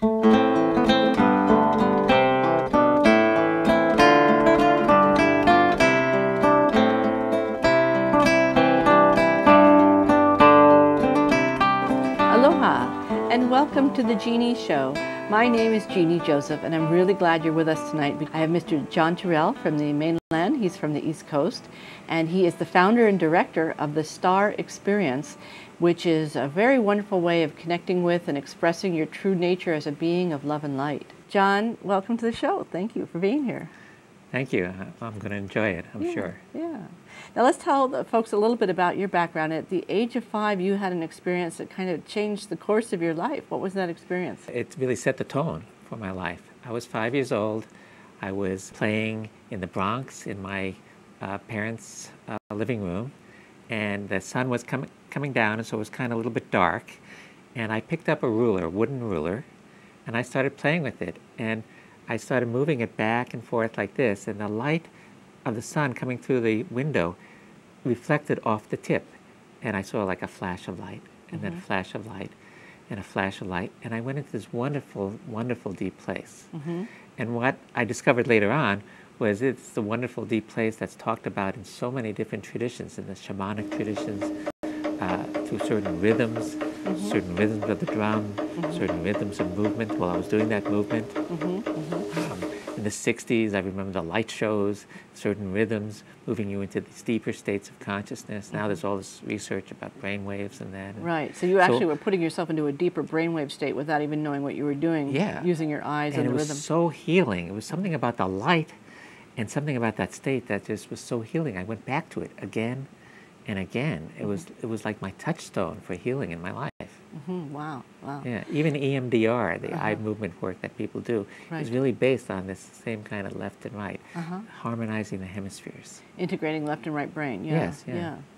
Aloha, and welcome to the Genie Show. My name is Jeannie Joseph, and I'm really glad you're with us tonight. I have Mr. Jon Terrell from the mainland. He's from the East Coast, and he is the founder and director of the Star Experience, which is a very wonderful way of connecting with and expressing your true nature as a being of love and light. Jon, welcome to the show. Thank you for being here. Thank you. I'm going to enjoy it, I'm sure. Yeah. Now let's tell the folks a little bit about your background. At the age of 5, you had an experience that kind of changed the course of your life. What was that experience? It really set the tone for my life. I was 5 years old. I was playing in the Bronx in my parents' living room, and the sun was coming down, and so it was kind of a little bit dark. And I picked up a ruler, a wooden ruler, and I started playing with it. And I started moving it back and forth like this, and the light of the sun coming through the window reflected off the tip. And I saw like a flash of light, and then a flash of light, and a flash of light. And I went into this wonderful, wonderful deep place. And what I discovered later on was it's the wonderful deep place that's talked about in so many different traditions, in the shamanic traditions, through certain rhythms of the drum, certain rhythms of movement. While I was doing that movement, in the 60s, I remember the light shows, certain rhythms moving you into these deeper states of consciousness. Now there's all this research about brain waves and that. Right, so you actually were putting yourself into a deeper brainwave state without even knowing what you were doing, using your eyes and the rhythm. And it was so healing. It was something about the light and something about that state that just was so healing. I went back to it again and again. It was like my touchstone for healing in my life. Wow, wow. Yeah, even EMDR, the eye movement work that people do, is really based on this same kind of left and right, harmonizing the hemispheres. Integrating left and right brain, Yes,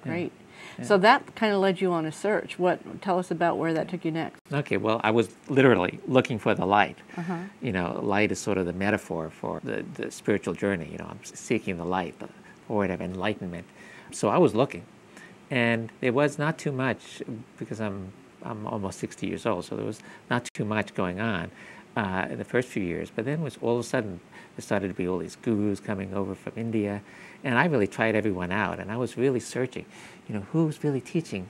great. Yeah. So that kind of led you on a search. Tell us about where that took you next. Okay, well, I was literally looking for the light. You know, light is sort of the metaphor for the spiritual journey. You know, I'm seeking the light, the void of enlightenment. So I was looking, and there was not too much, because I'm almost 60 years old, so there was not too much going on in the first few years. But then all of a sudden, there started to be all these gurus coming over from India, and I really tried everyone out, and I was really searching, you know, who's really teaching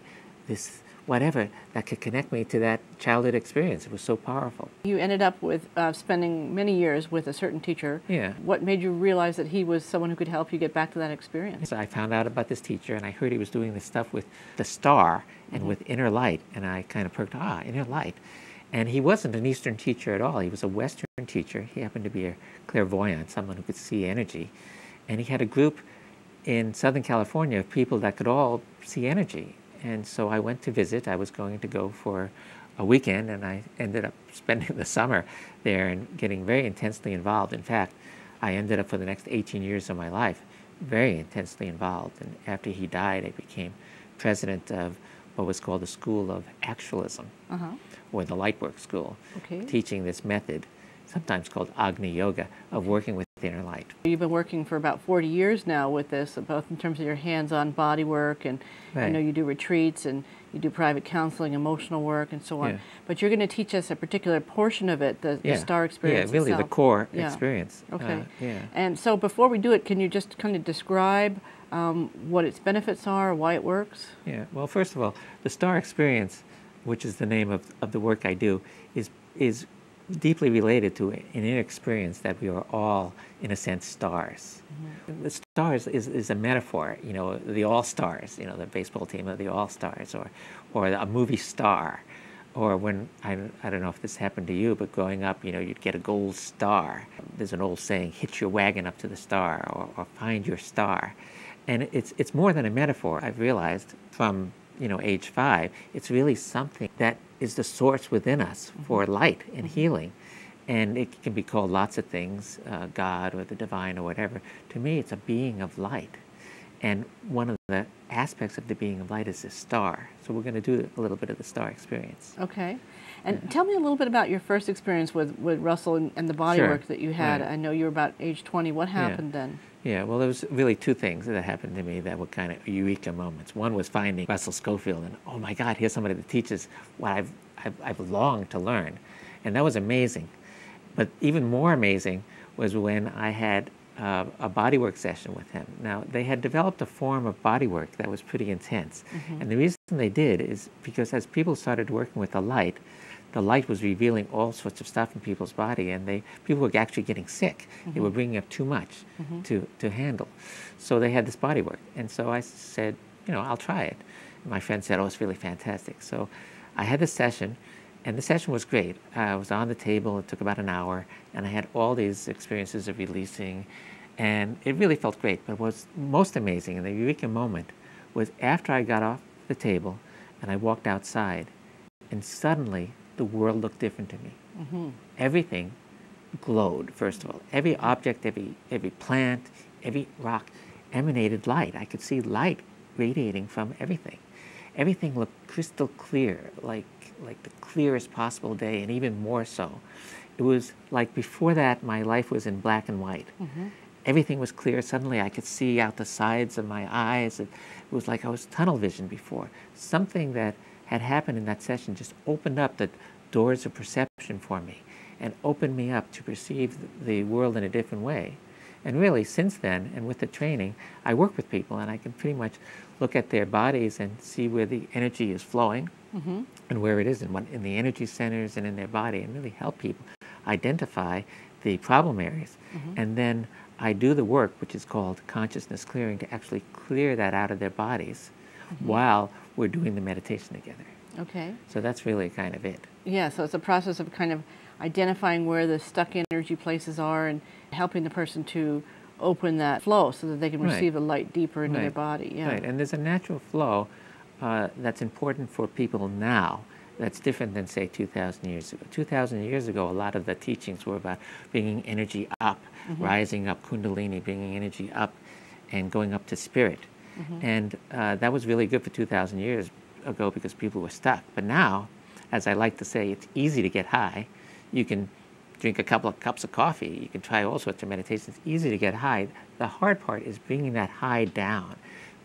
this whatever that could connect me to that childhood experience. It was so powerful. You ended up with spending many years with a certain teacher. Yeah. What made you realize that he was someone who could help you get back to that experience? So I found out about this teacher, and I heard he was doing this stuff with the star and with inner light, and I kind of perked, inner light. And he wasn't an Eastern teacher at all. He was a Western teacher. He happened to be a clairvoyant, someone who could see energy. And he had a group in Southern California of people that could all see energy. And so I went to visit. I was going to go for a weekend, and I ended up spending the summer there and getting very intensely involved. In fact, I ended up for the next 18 years of my life very intensely involved. And after he died, I became president of what was called the School of Actualism, or the Lightwork School, teaching this method, sometimes called Agni Yoga, of working with inner light. You've been working for about 40 years now with this, both in terms of your hands-on body work, and I know you do retreats and you do private counseling, emotional work, and so on. But you're going to teach us a particular portion of it, the Star Experience really itself. the core experience. Okay. And so before we do it, can you just kind of describe what its benefits are, why it works? Yeah, well, first of all, the Star Experience, which is the name of the work I do, is deeply related to an inner experience that we are all, in a sense, stars. The stars is a metaphor, you know, the all-stars, you know, the baseball team of the all-stars, or a movie star, or when, I don't know if this happened to you, but growing up, you know, you'd get a gold star. There's an old saying, hitch your wagon up to the star, or find your star. And it's more than a metaphor, I've realized, from, you know, age 5. It's really something that is the source within us for light and healing. And it can be called lots of things, God or the divine or whatever. To me, it's a being of light. And one of the aspects of the being of light is the star. So we're going to do a little bit of the Star Experience. Okay. And tell me a little bit about your first experience with Russell and the body work that you had. I know you were about age 20. What happened then? Yeah, well, there was really 2 things that happened to me that were kind of eureka moments. One was finding Russell Scofield, and oh my God, here's somebody that teaches what I've longed to learn. And that was amazing. But even more amazing was when I had a bodywork session with him. Now, they had developed a form of bodywork that was pretty intense. And the reason they did is because as people started working with the light was revealing all sorts of stuff in people's body, and people were actually getting sick. They were bringing up too much to handle. So they had this bodywork. And so I said, I'll try it. And my friend said, oh, it's really fantastic. So I had this session, and the session was great. I was on the table. It took about an hour, and I had all these experiences of releasing, and it really felt great. But what was most amazing, and the eureka moment, was after I got off the table and I walked outside, and suddenly the world looked different to me. Everything glowed, first of all. Every object, every plant, every rock emanated light. I could see light radiating from everything. Everything looked crystal clear, like the clearest possible day, and even more so. It was like before that, my life was in black and white. Everything was clear. Suddenly I could see out the sides of my eyes. It was like I was tunnel vision before. Something that had happened in that session just opened up the doors of perception for me and opened me up to perceive the world in a different way. And really, since then, and with the training, I work with people, and I can pretty much look at their bodies and see where the energy is flowing and where it is in the energy centers and in their body, and really help people identify the problem areas. And then I do the work, which is called consciousness clearing, to actually clear that out of their bodies while we're doing the meditation together. Okay. So that's really kind of it. Yeah, so it's a process of kind of identifying where the stuck energy places are and helping the person to open that flow so that they can receive the light deeper into their body. Yeah. Right, and there's a natural flow that's important for people now that's different than, say, 2,000 years ago. 2,000 years ago, a lot of the teachings were about bringing energy up, rising up, kundalini, bringing energy up and going up to spirit. And that was really good for 2,000 years ago because people were stuck. But now, as I like to say, it's easy to get high. You can drink a couple of cups of coffee. You can try all sorts of meditations. It's easy to get high. The hard part is bringing that high down,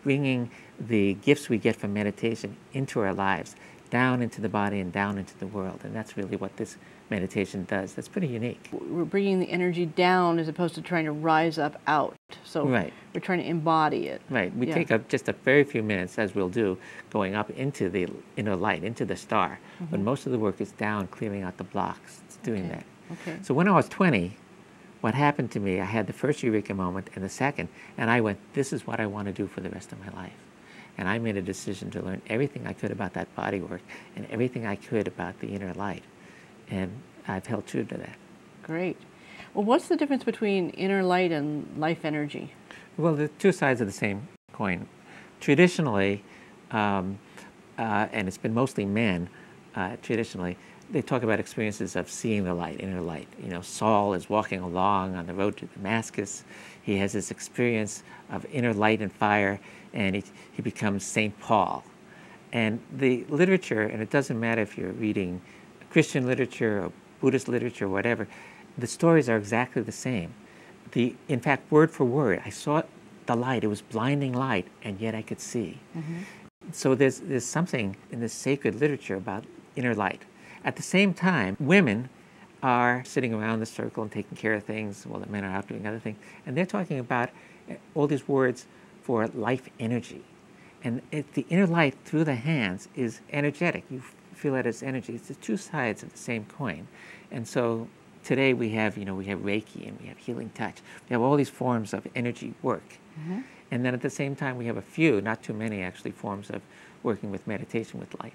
bringing the gifts we get from meditation into our lives, down into the body and down into the world. And that's really what this meditation does. That's pretty unique. We're bringing the energy down as opposed to trying to rise up out. So we're trying to embody it. Right. We take up just a very few minutes, as we'll do, going up into the inner light, into the star. But most of the work is down, clearing out the blocks. It's doing that. Okay. So when I was 20, what happened to me, I had the first eureka moment and the second, and I went, this is what I want to do for the rest of my life. And I made a decision to learn everything I could about that body work and everything I could about the inner light. And I've held true to that. Great. Well, what's the difference between inner light and life energy? Well, they're two sides of the same coin. Traditionally, and it's been mostly men, traditionally, they talk about experiences of seeing the light, inner light. Saul is walking along on the road to Damascus. He has this experience of inner light and fire, and he becomes St. Paul. And the literature, and it doesn't matter if you're reading Christian literature or Buddhist literature or whatever, the stories are exactly the same. In fact, word for word, I saw the light. It was blinding light, and yet I could see. So there's something in this sacred literature about inner light. At the same time, women are sitting around the circle and taking care of things while the men are out doing other things. And they're talking about all these words for life energy. And the inner light through the hands is energetic. You feel it as energy. It's the two sides of the same coin. And so today we have Reiki and we have healing touch. We have all these forms of energy work. And then at the same time we have a few, not too many actually, forms of working with meditation with light.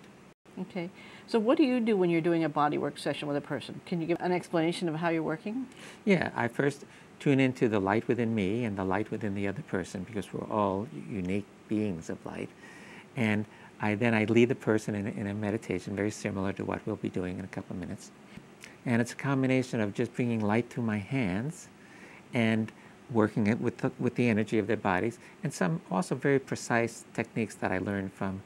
Okay. So what do you do when you're doing a bodywork session with a person? Can you give an explanation of how you're working? Yeah, I first tune into the light within me and the light within the other person, because we're all unique beings of light. And then I lead the person in a meditation very similar to what we'll be doing in a couple of minutes. And it's a combination of just bringing light through my hands and working it with the energy of their bodies, and some also very precise techniques that I learned from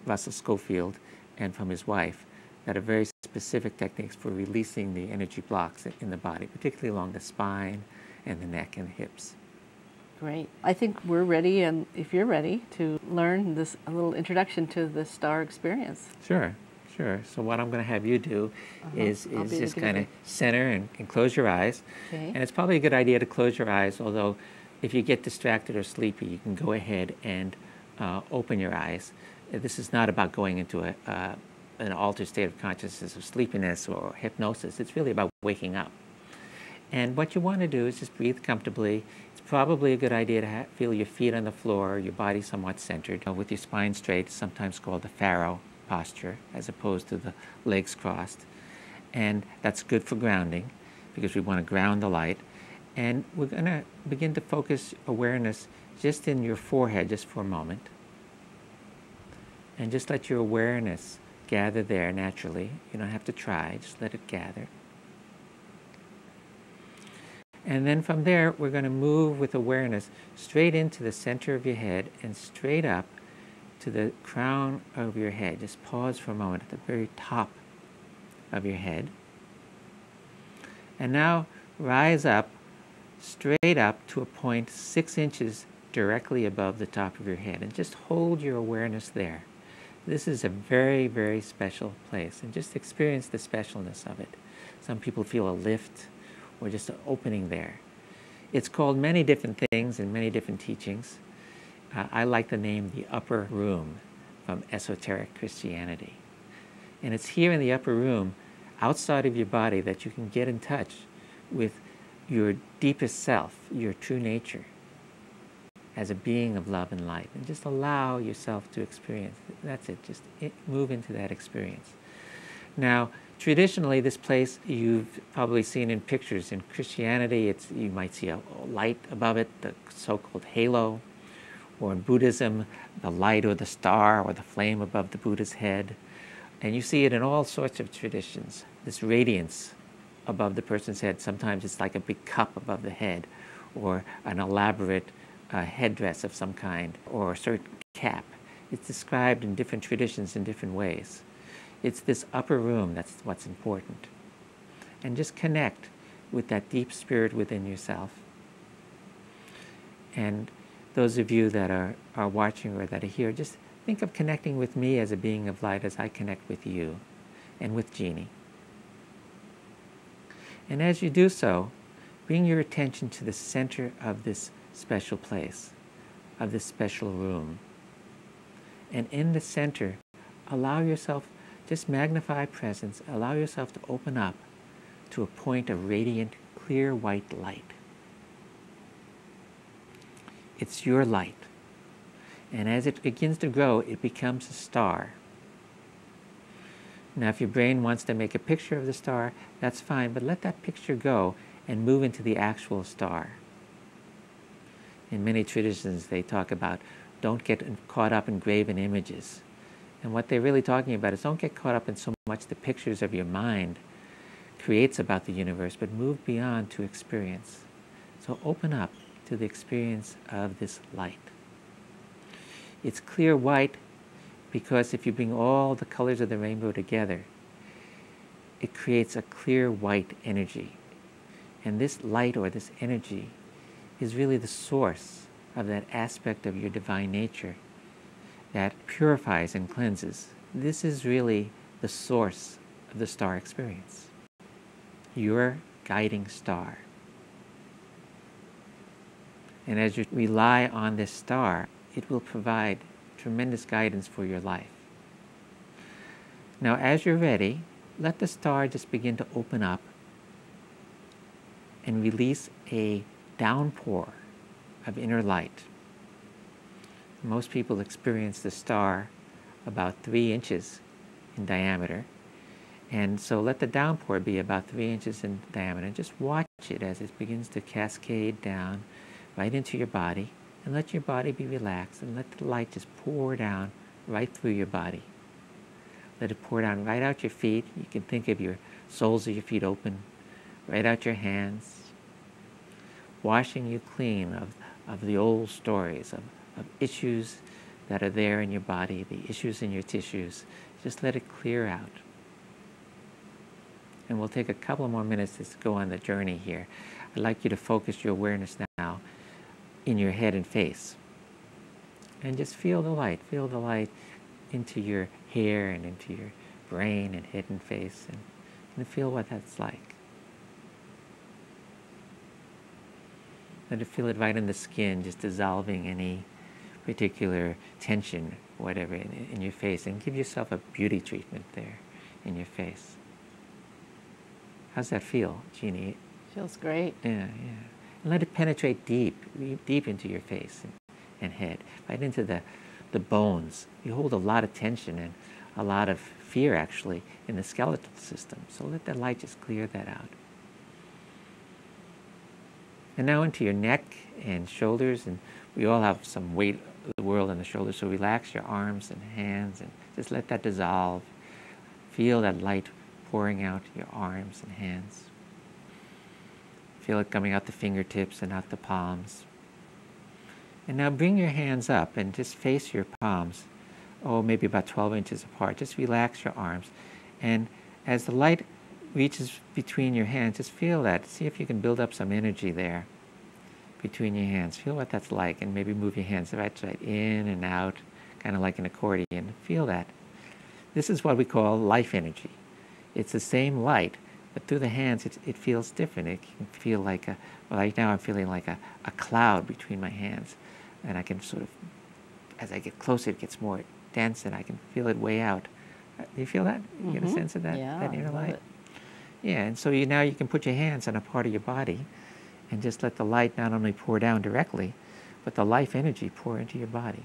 Russell Schofield and from his wife, that are very specific techniques for releasing the energy blocks in the body, particularly along the spine and the neck and the hips. Great. I think we're ready, and if you're ready, to learn a little introduction to the star experience. Sure. Sure. So what I'm going to have you do is I'll be the just guinea kind of pig. center and close your eyes. Okay. And it's probably a good idea to close your eyes, although if you get distracted or sleepy, you can go ahead and open your eyes. This is not about going into an altered state of consciousness of sleepiness or hypnosis. It's really about waking up. And what you want to do is just breathe comfortably. It's probably a good idea to feel your feet on the floor, your body somewhat centered, with your spine straight, sometimes called the pharaoh posture, as opposed to the legs crossed. And that's good for grounding, because we want to ground the light. And we're going to begin to focus awareness just in your forehead, just for a moment. And just let your awareness gather there naturally. You don't have to try, just let it gather. And then from there, we're going to move with awareness straight into the center of your head and straight up to the crown of your head. Just pause for a moment at the very top of your head. And now rise up, straight up to a point 6 inches directly above the top of your head. And just hold your awareness there. This is a very, very special place. And just experience the specialness of it. Some people feel a lift, or just an opening there. It's called many different things in many different teachings. I like the name the upper room from esoteric Christianity. And it's here in the upper room, outside of your body, that you can get in touch with your deepest self, your true nature, as a being of love and light. And just allow yourself to experience it. That's it, just move into that experience. Now, traditionally, this place you've probably seen in pictures. In Christianity, you might see a light above it, the so-called halo. Or in Buddhism, the light or the star or the flame above the Buddha's head. And you see it in all sorts of traditions, this radiance above the person's head. Sometimes it's like a big cup above the head, or an elaborate headdress of some kind, or a certain cap. It's described in different traditions in different ways. It's this upper room that's what's important. And just connect with that deep spirit within yourself. And those of you that are watching or that are here, just think of connecting with me as a being of light as I connect with you and with Genie. And as you do so, bring your attention to the center of this special place, of this special room. And in the center, allow yourself, just magnify presence, allow yourself to open up to a point of radiant, clear white light. It's your light. And as it begins to grow, it becomes a star. Now, if your brain wants to make a picture of the star, that's fine, but let that picture go and move into the actual star. In many traditions, they talk about don't get caught up in graven images. And what they're really talking about is don't get caught up in so much the pictures of your mind creates about the universe, but move beyond to experience. So open up to the experience of this light. It's clear white because if you bring all the colors of the rainbow together, it creates a clear white energy. And this light or this energy is really the source of that aspect of your divine nature that purifies and cleanses. This is really the source of the star experience. Your guiding star. And as you rely on this star, it will provide tremendous guidance for your life. Now, as you're ready, let the star just begin to open up and release a downpour of inner light. Most people experience the star about 3 inches in diameter. And so let the downpour be about 3 inches in diameter. And just watch it as it begins to cascade down right into your body. And let your body be relaxed. And let the light just pour down right through your body. Let it pour down right out your feet. You can think of your soles of your feet open, right out your hands, washing you clean of the old stories, of issues that are there in your body, the issues in your tissues. Just let it clear out. And we'll take a couple more minutes to go on the journey here. I'd like you to focus your awareness now in your head and face. And just feel the light into your hair and into your brain and head and face, and feel what that's like. Let it feel it right in the skin, just dissolving any particular tension, whatever, in your face, and give yourself a beauty treatment there in your face. How's that feel, Jeannie? Feels great. Yeah, yeah. And let it penetrate deep into your face and head, right into the bones. You hold a lot of tension and a lot of fear, actually, in the skeletal system. So let that light just clear that out. And now into your neck and shoulders, and we all have some weight of the world on the shoulders, so relax your arms and hands and just let that dissolve. Feel that light pouring out your arms and hands. Feel it coming out the fingertips and out the palms. And now bring your hands up and just face your palms, maybe about 12 inches apart. Just relax your arms. And as the light reaches between your hands, just feel that. See if you can build up some energy there between your hands. Feel what that's like, and maybe move your hands right in and out, kind of like an accordion. Feel that. This is what we call life energy. It's the same light, but through the hands it feels different. It can feel like right now I'm feeling like a cloud between my hands, and I can sort of, as I get closer, it gets more dense, and I can feel it way out. Do you feel that? You get a sense of that, that inner light? It. Yeah, and so now you can put your hands on a part of your body and just let the light not only pour down directly, but the life energy pour into your body.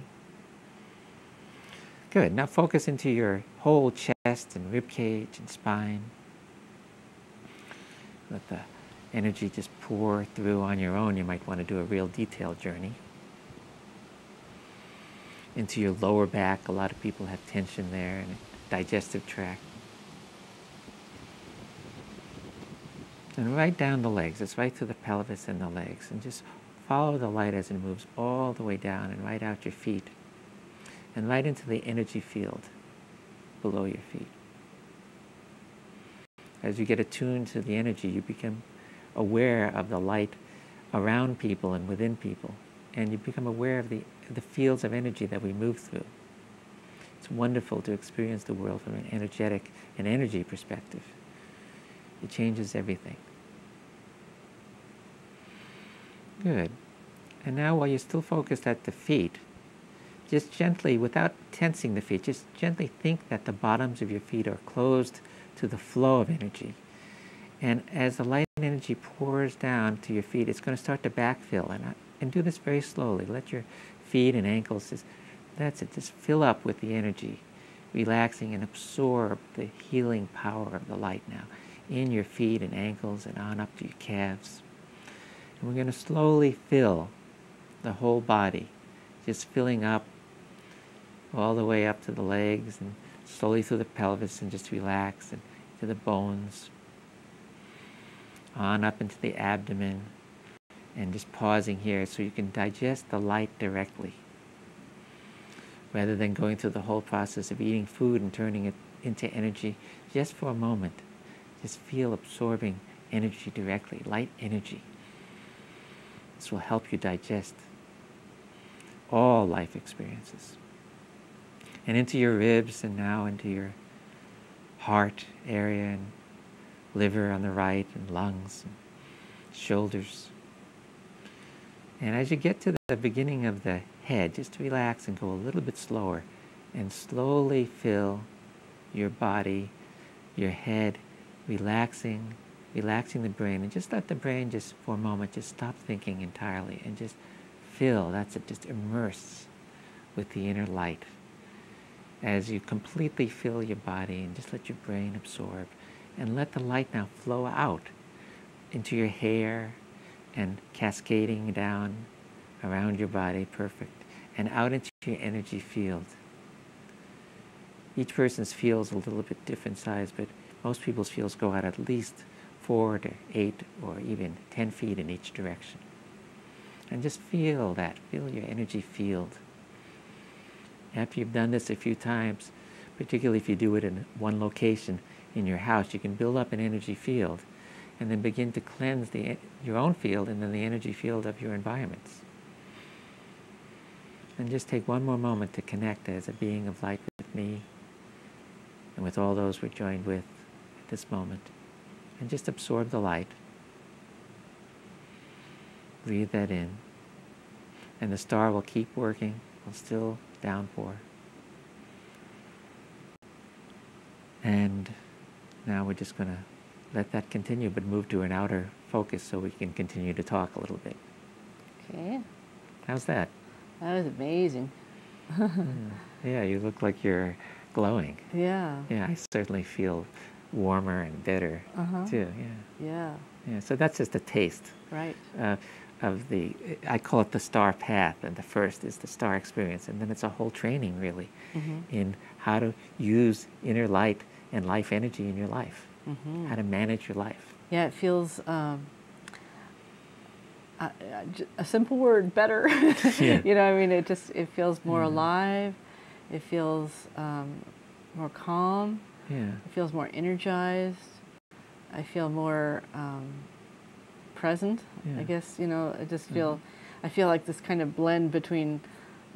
Good. Now focus into your whole chest and rib cage and spine. Let the energy just pour through on your own. You might want to do a real detailed journey. Into your lower back. A lot of people have tension there, and digestive tract. And right down the legs. It's right through the pelvis and the legs. And just follow the light as it moves all the way down and right out your feet. And right into the energy field below your feet. As you get attuned to the energy, you become aware of the light around people and within people. And you become aware of the fields of energy that we move through. It's wonderful to experience the world from an energetic and energy perspective. It changes everything. Good. And now while you're still focused at the feet, just gently, without tensing the feet, just gently think that the bottoms of your feet are closed to the flow of energy. And as the light and energy pours down to your feet, it's going to start to backfill. And do this very slowly. Let your feet and ankles, just fill up with the energy, relaxing and absorb the healing power of the light now in your feet and ankles and on up to your calves. And we're going to slowly fill the whole body, just filling up all the way up to the legs and slowly through the pelvis, and just relax and to the bones, on up into the abdomen, and just pausing here so you can digest the light directly rather than going through the whole process of eating food and turning it into energy. Just for a moment, just feel absorbing energy directly, light energy. This will help you digest all life experiences. And into your ribs, and now into your heart area, and liver on the right, and lungs, and shoulders. And as you get to the beginning of the head, just relax and go a little bit slower, and slowly fill your body, your head, relaxing the brain, and just let the brain just for a moment just stop thinking entirely and just fill, that's it, just immerse with the inner light. As you completely fill your body and just let your brain absorb, and let the light now flow out into your hair and cascading down around your body, perfect, and out into your energy field. Each person's fields a little bit different size, but most people's fields go out at least 4 to 8 or even 10 feet in each direction. And just feel that, feel your energy field. After you've done this a few times, particularly if you do it in one location in your house, you can build up an energy field and then begin to cleanse your own field and then the energy field of your environments. And just take one more moment to connect as a being of light with me. and with all those we're joined with at this moment. And just absorb the light. Breathe that in. And the star will keep working, will still downpour. And now we're just going to let that continue, but move to an outer focus so we can continue to talk a little bit. Okay. How's that? That was amazing. Yeah, you look like you're glowing. Yeah. Yeah, I certainly feel warmer and better too. Yeah. Yeah. Yeah. So that's just a taste. Right. Of the, I call it the star path, and the first is the star experience, and then it's a whole training really in how to use inner light and life energy in your life, how to manage your life. Yeah, it feels a simple word, better. Yeah. You know, I mean, it feels more alive. It feels more calm. Yeah. It feels more energized. I feel more present. Yeah. I guess, you know, I just feel, I feel like this kind of blend between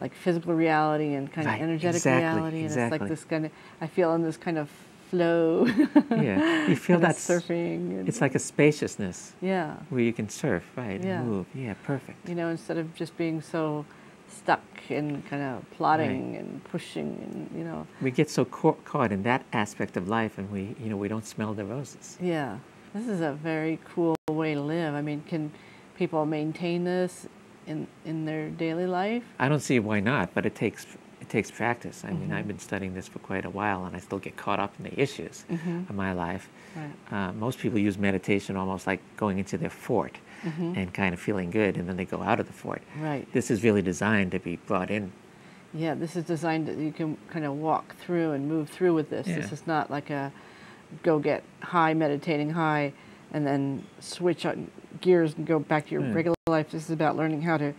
like physical reality and kind of energetic reality, and it's like this kind of, I feel in this kind of flow. Yeah, you feel that surfing. It's like a spaciousness. Yeah. Where you can surf, right? Yeah. And move. Yeah, perfect. You know, instead of just being so stuck and kind of plodding and pushing, and you know. We get so caught in that aspect of life, and we don't smell the roses. Yeah, this is a very cool way to live. I mean, can people maintain this in their daily life? I don't see why not, but it takes practice. I mean, I've been studying this for quite a while, and I still get caught up in the issues of my life. Right. Most people use meditation almost like going into their fort and kind of feeling good, and then they go out of the fort. Right. This is really designed to be brought in. Yeah, this is designed that you can kind of walk through and move through with this. Yeah. This is not like a go get high, meditating high, and then switch on gears and go back to your regular life. This is about learning how to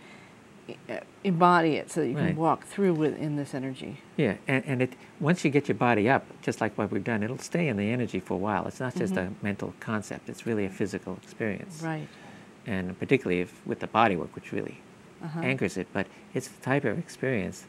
embody it so that you can walk through within this energy. Yeah, and once you get your body up, just like what we've done, it'll stay in the energy for a while. It's not just a mental concept. It's really a physical experience. Right. And particularly with the body work, which really anchors it. But it's the type of experience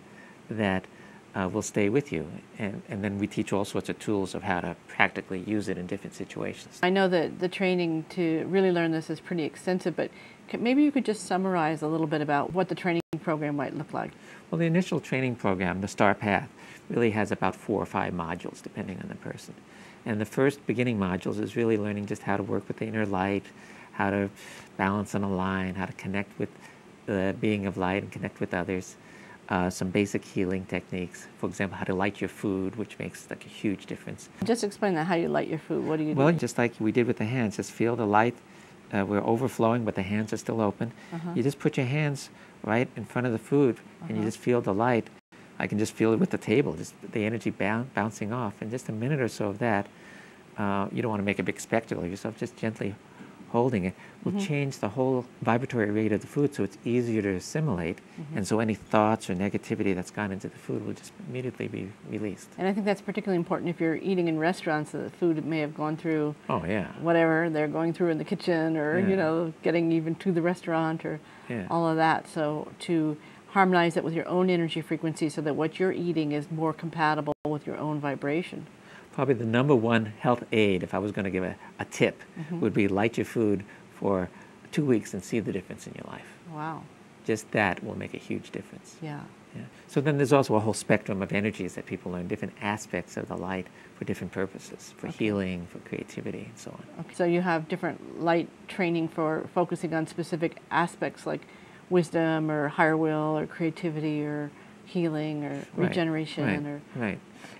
that will stay with you. And then we teach all sorts of tools of how to practically use it in different situations. I know that the training to really learn this is pretty extensive, but maybe you could just summarize a little bit about what the training program might look like. Well, the initial training program, the Star Path, really has about 4 or 5 modules, depending on the person. And the first beginning modules is really learning just how to work with the inner light, how to balance and align, how to connect with the being of light and connect with others. Some basic healing techniques. For example, how to light your food, which makes like a huge difference. Just explain that, how you light your food. What do you do? Well, just like we did with the hands, just feel the light. We're overflowing, but the hands are still open. You just put your hands right in front of the food, and you just feel the light. I can just feel it with the table, just the energy bouncing off. And just a minute or so of that, you don't want to make a big spectacle of yourself, just gently holding it will change the whole vibratory rate of the food, so it's easier to assimilate, and so any thoughts or negativity that's gone into the food will just immediately be released. And I think that's particularly important if you're eating in restaurants, the food may have gone through whatever they're going through in the kitchen, or you know, getting even to the restaurant, or all of that. So to harmonize it with your own energy frequency so that what you're eating is more compatible with your own vibration. Probably the #1 health aid, if I was going to give a tip, would be light your food for 2 weeks and see the difference in your life. Wow. Just that will make a huge difference. Yeah. So then there's also a whole spectrum of energies that people learn, different aspects of the light for different purposes, for healing, for creativity, and so on. Okay. So you have different light training for focusing on specific aspects like wisdom or higher will or creativity or healing or regeneration.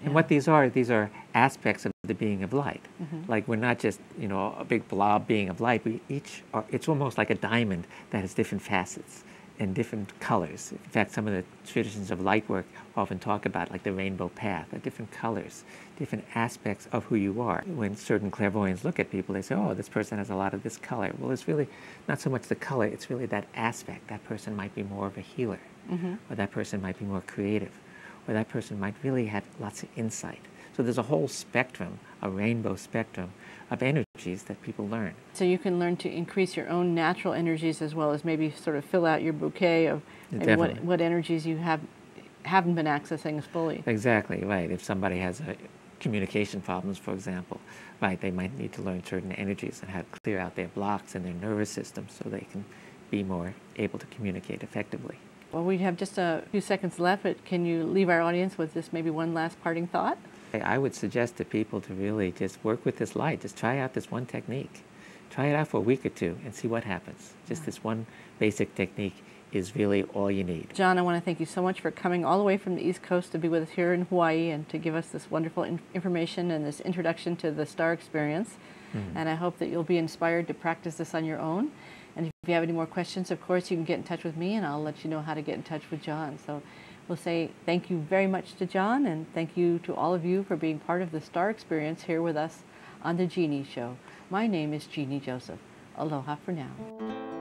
And what these are aspects of the being of light. Like we're not just, you know, a big blob being of light. We each are, it's almost like a diamond that has different facets and different colors. In fact, some of the traditions of light work often talk about like the rainbow path, different colors, different aspects of who you are. When certain clairvoyants look at people, they say, oh, this person has a lot of this color. Well, it's really not so much the color, it's really that aspect. That person might be more of a healer, or that person might be more creative, or that person might really have lots of insight. So there's a whole spectrum, a rainbow spectrum of energies that people learn. So you can learn to increase your own natural energies as well as maybe sort of fill out your bouquet of maybe what energies you haven't been accessing fully. Exactly, right. If somebody has communication problems, for example, right? They might need to learn certain energies and how to clear out their blocks in their nervous system so they can be more able to communicate effectively. Well, we have just a few seconds left, but can you leave our audience with just maybe one last parting thought? I would suggest to people to really just work with this light. Just try out this one technique. Try it out for a week or two and see what happens. Just this one basic technique is really all you need. Jon, I want to thank you so much for coming all the way from the East Coast to be with us here in Hawaii and to give us this wonderful information and this introduction to the star experience. And I hope that you'll be inspired to practice this on your own. And if you have any more questions, of course, you can get in touch with me and I'll let you know how to get in touch with Jon. So we'll say thank you very much to Jon, and thank you to all of you for being part of the star experience here with us on the Genie Show. My name is Genie Joseph. Aloha for now.